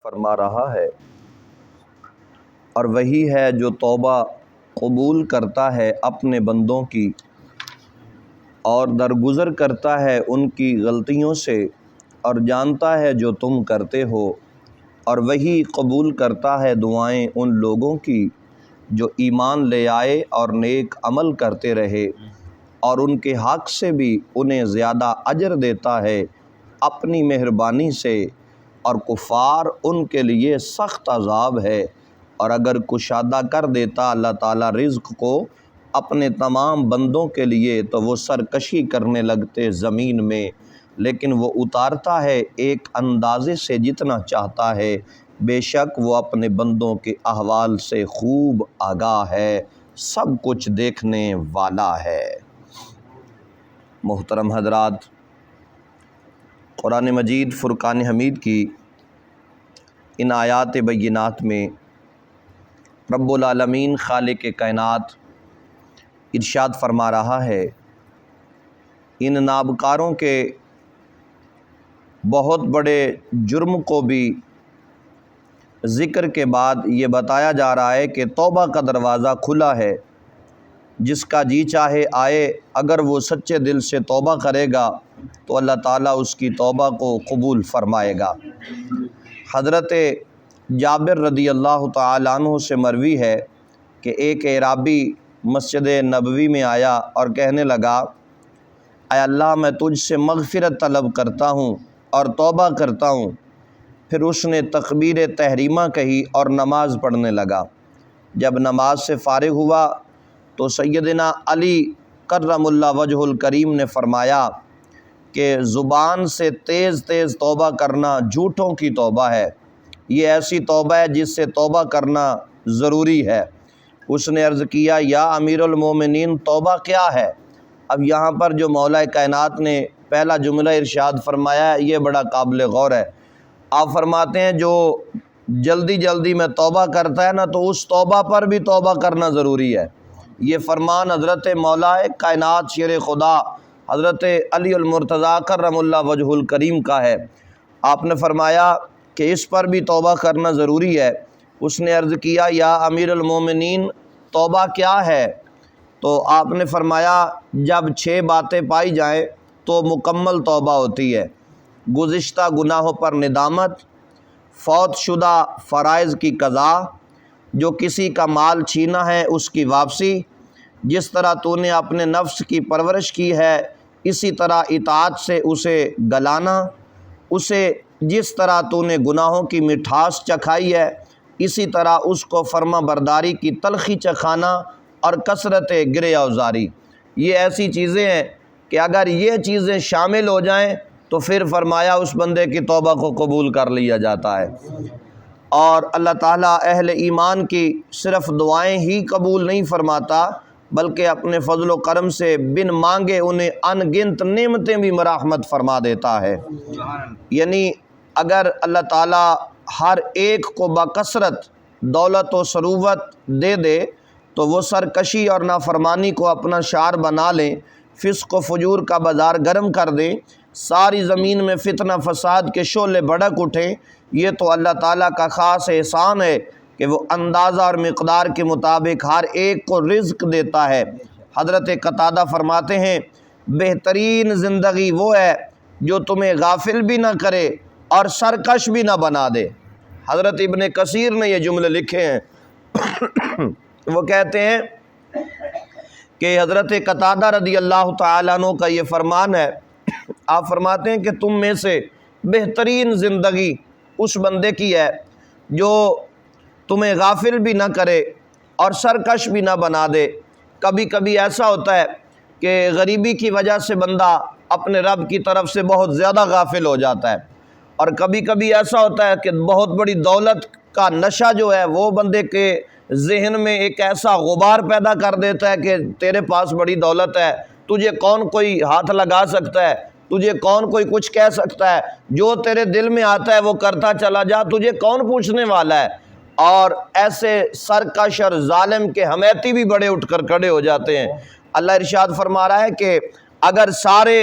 فرما رہا ہے، اور وہی ہے جو توبہ قبول کرتا ہے اپنے بندوں کی اور درگزر کرتا ہے ان کی غلطیوں سے اور جانتا ہے جو تم کرتے ہو، اور وہی قبول کرتا ہے دعائیں ان لوگوں کی جو ایمان لے آئے اور نیک عمل کرتے رہے، اور ان کے حق سے بھی انہیں زیادہ اجر دیتا ہے اپنی مہربانی سے، اور کفار ان کے لیے سخت عذاب ہے۔ اور اگر کشادہ کر دیتا اللہ تعالیٰ رزق کو اپنے تمام بندوں کے لیے تو وہ سرکشی کرنے لگتے زمین میں، لیکن وہ اتارتا ہے ایک اندازے سے جتنا چاہتا ہے، بے شک وہ اپنے بندوں کے احوال سے خوب آگاہ ہے، سب کچھ دیکھنے والا ہے۔ محترم حضرات، قرآن مجید فرقان حمید کی ان آیات بینات میں رب العالمین خالق کائنات ارشاد فرما رہا ہے، ان نابکاروں کے بہت بڑے جرم کو بھی ذکر کے بعد یہ بتایا جا رہا ہے کہ توبہ کا دروازہ کھلا ہے، جس کا جی چاہے آئے، اگر وہ سچے دل سے توبہ کرے گا تو اللہ تعالیٰ اس کی توبہ کو قبول فرمائے گا۔ حضرت جابر رضی اللہ تعالیٰ عنہ سے مروی ہے کہ ایک اعرابی مسجد نبوی میں آیا اور کہنے لگا، اے اللہ میں تجھ سے مغفرت طلب کرتا ہوں اور توبہ کرتا ہوں۔ پھر اس نے تکبیر تحریمہ کہی اور نماز پڑھنے لگا۔ جب نماز سے فارغ ہوا تو سیدنا علی کرم اللہ وجہ الکریم نے فرمایا کہ زبان سے تیز تیز توبہ کرنا جھوٹوں کی توبہ ہے، یہ ایسی توبہ ہے جس سے توبہ کرنا ضروری ہے۔ اس نے عرض کیا، یا امیر المومنین توبہ کیا ہے؟ اب یہاں پر جو مولا کائنات نے پہلا جملہ ارشاد فرمایا ہے یہ بڑا قابل غور ہے۔ آپ فرماتے ہیں جو جلدی جلدی میں توبہ کرتا ہے نا تو اس توبہ پر بھی توبہ کرنا ضروری ہے۔ یہ فرمان حضرت مولا کائنات شیر خدا حضرت علی المرتضیٰ کرم اللہ وجہ الکریم کا ہے۔ آپ نے فرمایا کہ اس پر بھی توبہ کرنا ضروری ہے۔ اس نے عرض کیا، یا امیر المومنین توبہ کیا ہے؟ تو آپ نے فرمایا جب 6 باتیں پائی جائیں تو مکمل توبہ ہوتی ہے: گزشتہ گناہوں پر ندامت، فوت شدہ فرائض کی قضا، جو کسی کا مال چھینا ہے اس کی واپسی، جس طرح تو نے اپنے نفس کی پرورش کی ہے اسی طرح اطاعت سے اسے گلانا، اسے جس طرح تو نے گناہوں کی مٹھاس چکھائی ہے اسی طرح اس کو فرما برداری کی تلخی چکھانا، اور کثرت گرہ اوزاری۔ یہ ایسی چیزیں ہیں کہ اگر یہ چیزیں شامل ہو جائیں تو پھر فرمایا اس بندے کی توبہ کو قبول کر لیا جاتا ہے۔ اور اللہ تعالیٰ اہل ایمان کی صرف دعائیں ہی قبول نہیں فرماتا بلکہ اپنے فضل و کرم سے بن مانگے انہیں ان گنت نعمتیں بھی مراحمت فرما دیتا ہے۔ یعنی اگر اللہ تعالیٰ ہر ایک کو بکثرت دولت و ثروت دے دے تو وہ سرکشی اور نافرمانی کو اپنا شعار بنا لیں، فسق و فجور کا بازار گرم کر دیں، ساری زمین میں فتنہ فساد کے شعلے بھڑک اٹھیں، یہ تو اللہ تعالیٰ کا خاص احسان ہے کہ وہ اندازہ اور مقدار کے مطابق ہر ایک کو رزق دیتا ہے۔ حضرت قتادہ فرماتے ہیں، بہترین زندگی وہ ہے جو تمہیں غافل بھی نہ کرے اور سرکش بھی نہ بنا دے۔ حضرت ابن کثیر نے یہ جملے لکھے ہیں۔ وہ کہتے ہیں کہ حضرت قتادہ رضی اللہ تعالیٰ عنہ کا یہ فرمان ہے، آپ فرماتے ہیں کہ تم میں سے بہترین زندگی اس بندے کی ہے جو تمہیں غافل بھی نہ کرے اور سرکش بھی نہ بنا دے۔ کبھی کبھی ایسا ہوتا ہے کہ غریبی کی وجہ سے بندہ اپنے رب کی طرف سے بہت زیادہ غافل ہو جاتا ہے، اور کبھی کبھی ایسا ہوتا ہے کہ بہت بڑی دولت کا نشہ جو ہے وہ بندے کے ذہن میں ایک ایسا غبار پیدا کر دیتا ہے کہ تیرے پاس بڑی دولت ہے، تجھے کون کوئی ہاتھ لگا سکتا ہے، تجھے کون کوئی کچھ کہہ سکتا ہے، جو تیرے دل میں آتا ہے وہ کرتا چلا جا، تجھے کون پوچھنے والا ہے۔ اور ایسے سرکش اور ظالم کے حمیتی بھی بڑے اٹھ کر کھڑے ہو جاتے ہیں۔ اللہ ارشاد فرما رہا ہے کہ اگر سارے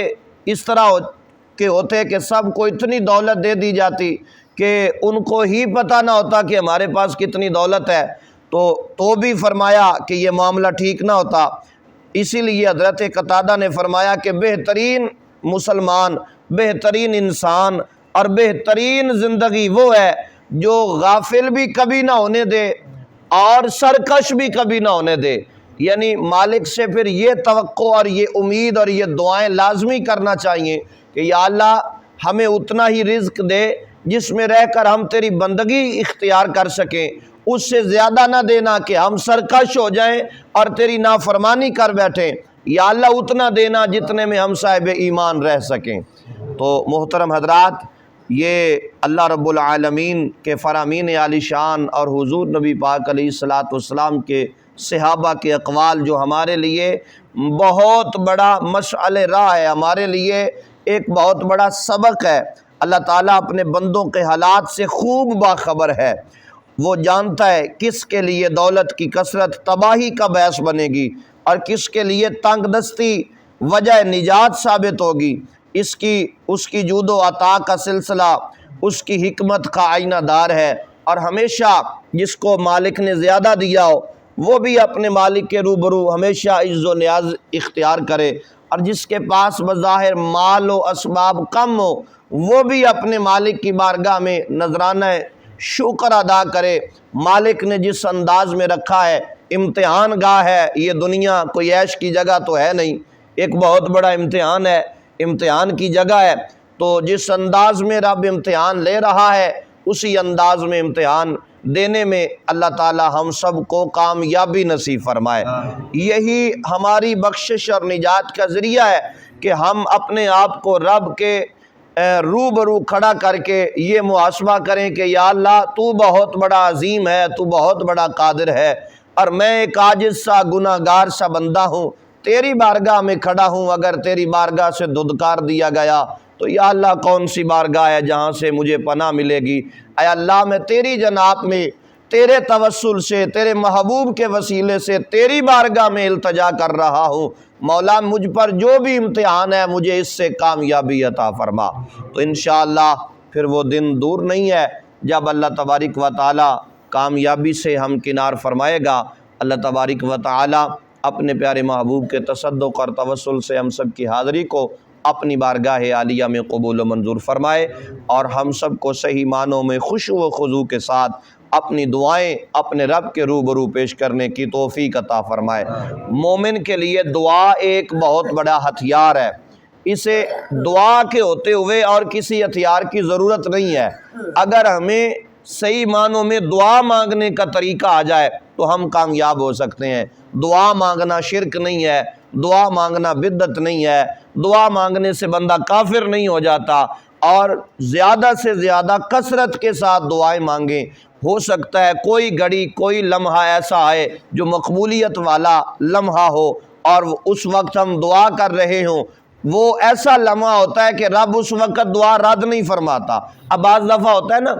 اس طرح کے ہوتے کہ سب کو اتنی دولت دے دی جاتی کہ ان کو ہی پتہ نہ ہوتا کہ ہمارے پاس کتنی دولت ہے، تو بھی فرمایا کہ یہ معاملہ ٹھیک نہ ہوتا۔ اسی لیے حضرت قتادہ نے فرمایا کہ بہترین مسلمان، بہترین انسان اور بہترین زندگی وہ ہے جو غافل بھی کبھی نہ ہونے دے اور سرکش بھی کبھی نہ ہونے دے۔ یعنی مالک سے پھر یہ توقع اور یہ امید اور یہ دعائیں لازمی کرنا چاہیے کہ یا اللہ ہمیں اتنا ہی رزق دے جس میں رہ کر ہم تیری بندگی اختیار کر سکیں، اس سے زیادہ نہ دینا کہ ہم سرکش ہو جائیں اور تیری نافرمانی کر بیٹھیں، یا اللہ اتنا دینا جتنے میں ہم صاحب ایمان رہ سکیں۔ تو محترم حضرات، یہ اللہ رب العالمین کے فرامین عالی شان اور حضور نبی پاک علیہ الصلاۃ والسلام کے صحابہ کے اقوال جو ہمارے لیے بہت بڑا مشعل راہ ہے، ہمارے لیے ایک بہت بڑا سبق ہے۔ اللہ تعالیٰ اپنے بندوں کے حالات سے خوب باخبر ہے، وہ جانتا ہے کس کے لیے دولت کی کثرت تباہی کا باعث بنے گی اور کس کے لیے تنگ دستی وجہ نجات ثابت ہوگی۔ اس کی جود و عطا کا سلسلہ اس کی حکمت کا آئینہ دار ہے، اور ہمیشہ جس کو مالک نے زیادہ دیا ہو وہ بھی اپنے مالک کے روبرو ہمیشہ عز و نیاز اختیار کرے، اور جس کے پاس بظاہر مال و اسباب کم ہو وہ بھی اپنے مالک کی بارگاہ میں نذرانہ شکر ادا کرے۔ مالک نے جس انداز میں رکھا ہے، امتحان گاہ ہے، یہ دنیا کوئی عیش کی جگہ تو ہے نہیں، ایک بہت بڑا امتحان ہے، امتحان کی جگہ ہے، تو جس انداز میں رب امتحان لے رہا ہے اسی انداز میں امتحان دینے میں اللہ تعالی ہم سب کو کامیابی نصیب فرمائے۔ یہی ہماری بخشش اور نجات کا ذریعہ ہے کہ ہم اپنے آپ کو رب کے روبرو کھڑا کر کے یہ محاسبہ کریں کہ یا اللہ تو بہت بڑا عظیم ہے، تو بہت بڑا قادر ہے، اور میں ایک عاجز سا گناہ گار سا بندہ ہوں، تیری بارگاہ میں کھڑا ہوں، اگر تیری بارگاہ سے دھدکار دیا گیا تو یا اللہ کون سی بارگاہ ہے جہاں سے مجھے پناہ ملے گی۔ اے اللہ میں تیری جناب میں تیرے توسل سے، تیرے محبوب کے وسیلے سے تیری بارگاہ میں التجا کر رہا ہوں، مولا مجھ پر جو بھی امتحان ہے مجھے اس سے کامیابی عطا فرما۔ تو انشاءاللہ پھر وہ دن دور نہیں ہے جب اللہ تبارک و تعالی کامیابی سے ہم کنار فرمائے گا۔ اللہ تبارک و تعالی اپنے پیارے محبوب کے تصدق اور توسل سے ہم سب کی حاضری کو اپنی بارگاہ عالیہ میں قبول و منظور فرمائے، اور ہم سب کو صحیح معنوں میں خشوع و خضوع کے ساتھ اپنی دعائیں اپنے رب کے روبرو پیش کرنے کی توفیق عطا فرمائے۔ مومن کے لیے دعا ایک بہت بڑا ہتھیار ہے، اسے دعا کے ہوتے ہوئے اور کسی ہتھیار کی ضرورت نہیں ہے۔ اگر ہمیں صحیح معنوں میں دعا مانگنے کا طریقہ آ جائے تو ہم کامیاب ہو سکتے ہیں۔ دعا مانگنا شرک نہیں ہے، دعا مانگنا بدعت نہیں ہے، دعا مانگنے سے بندہ کافر نہیں ہو جاتا، اور زیادہ سے زیادہ کثرت کے ساتھ دعائیں مانگیں۔ ہو سکتا ہے کوئی گھڑی کوئی لمحہ ایسا آئے جو مقبولیت والا لمحہ ہو، اور اس وقت ہم دعا کر رہے ہوں، وہ ایسا لمحہ ہوتا ہے کہ رب اس وقت دعا رد نہیں فرماتا۔ اب بعض دفعہ ہوتا ہے نا